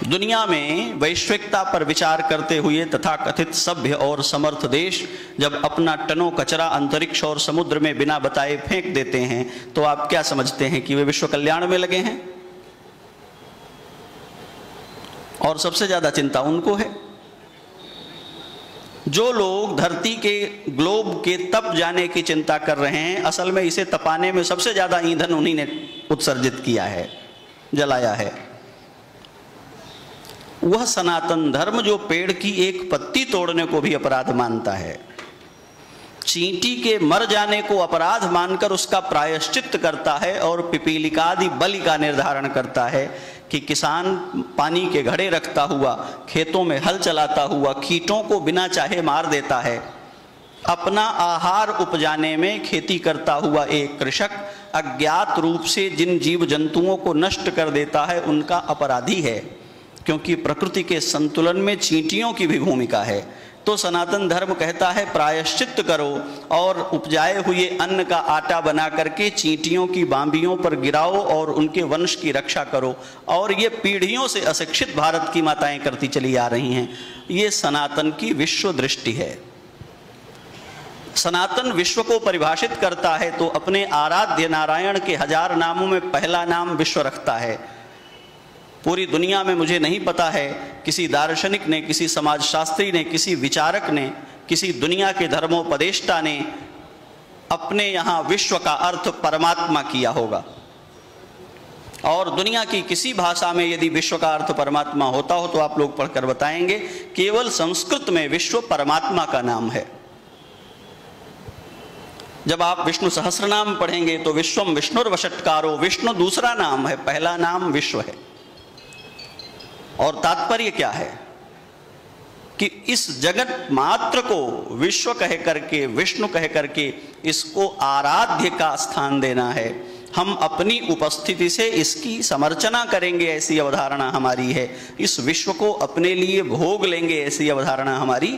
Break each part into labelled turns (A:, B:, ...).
A: दुनिया में वैश्विकता पर विचार करते हुए तथाकथित सभ्य और समर्थ देश जब अपना टनों कचरा अंतरिक्ष और समुद्र में बिना बताए फेंक देते हैं तो आप क्या समझते हैं कि वे विश्व कल्याण में लगे हैं? और सबसे ज्यादा चिंता उनको है जो लोग धरती के ग्लोब के तप जाने की चिंता कर रहे हैं। असल में इसे तपाने में सबसे ज्यादा ईंधन उन्हीं ने उत्सर्जित किया है, जलाया है। वह सनातन धर्म जो पेड़ की एक पत्ती तोड़ने को भी अपराध मानता है, चींटी के मर जाने को अपराध मानकर उसका प्रायश्चित करता है और पिपीलिकादि बलि का निर्धारण करता है कि किसान पानी के घड़े रखता हुआ, खेतों में हल चलाता हुआ, कीटों को बिना चाहे मार देता है, अपना आहार उपजाने में खेती करता हुआ एक कृषक अज्ञात रूप से जिन जीव जंतुओं को नष्ट कर देता है उनका अपराधी है, क्योंकि प्रकृति के संतुलन में चींटियों की भी भूमिका है। तो सनातन धर्म कहता है प्रायश्चित करो और उपजाए हुए अन्न का आटा बना करके चींटियों की बांबियों पर गिराओ और उनके वंश की रक्षा करो। और ये पीढ़ियों से अशिक्षित भारत की माताएं करती चली आ रही हैं। ये सनातन की विश्व दृष्टि है। सनातन विश्व को परिभाषित करता है तो अपने आराध्य नारायण के 1000 नामों में पहला नाम विश्व रखता है। पूरी दुनिया में मुझे नहीं पता है किसी दार्शनिक ने, किसी समाजशास्त्री ने, किसी विचारक ने, किसी दुनिया के धर्मोपदेष्टा ने अपने यहाँ विश्व का अर्थ परमात्मा किया होगा। और दुनिया की किसी भाषा में यदि विश्व का अर्थ परमात्मा होता हो तो आप लोग पढ़कर बताएंगे। केवल संस्कृत में विश्व परमात्मा का नाम है। जब आप विष्णु सहस्रनाम पढ़ेंगे तो विश्वम विष्णुर्वषट्कारो, विष्णु दूसरा नाम है, पहला नाम विश्व है। और तात्पर्य क्या है कि इस जगत मात्र को विश्व कह करके, विष्णु कह करके इसको आराध्य का स्थान देना है। हम अपनी उपस्थिति से इसकी समर्चना करेंगे, ऐसी अवधारणा हमारी है। इस विश्व को अपने लिए भोग लेंगे, ऐसी अवधारणा हमारी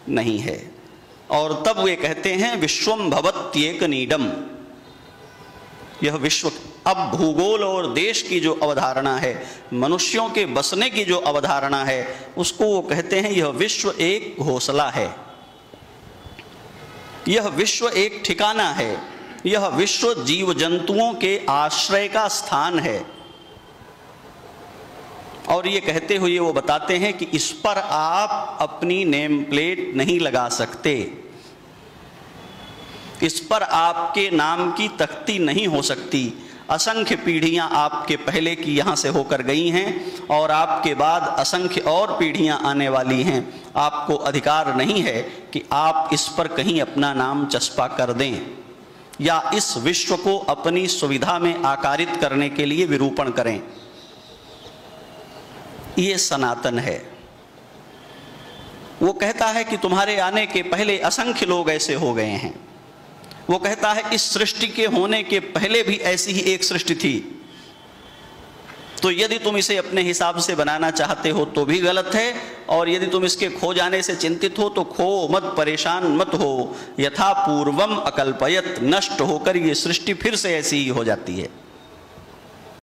A: नहीं है। और तब वे कहते हैं विश्वम भवत्येक नीडम। यह विश्व अब भूगोल और देश की जो अवधारणा है, मनुष्यों के बसने की जो अवधारणा है, उसको वो कहते हैं यह विश्व एक घोंसला है, यह विश्व एक ठिकाना है, यह विश्व जीव जंतुओं के आश्रय का स्थान है। और ये कहते हुए वो बताते हैं कि इस पर आप अपनी नेम प्लेट नहीं लगा सकते, इस पर आपके नाम की तख्ती नहीं हो सकती। असंख्य पीढ़ियां आपके पहले की यहाँ से होकर गई हैं और आपके बाद असंख्य और पीढ़ियां आने वाली हैं। आपको अधिकार नहीं है कि आप इस पर कहीं अपना नाम चस्पा कर दें या इस विश्व को अपनी सुविधा में आकारित करने के लिए विरूपण करें। ये सनातन है। वो कहता है कि तुम्हारे आने के पहले असंख्य लोग ऐसे हो गए हैं। वो कहता है इस सृष्टि के होने के पहले भी ऐसी ही एक सृष्टि थी। तो यदि तुम इसे अपने हिसाब से बनाना चाहते हो तो भी गलत है, और यदि तुम इसके खो जाने से चिंतित हो तो खो मत, परेशान मत हो। यथा पूर्वम अकल्पयत, नष्ट होकर ये सृष्टि फिर से ऐसी ही हो जाती है।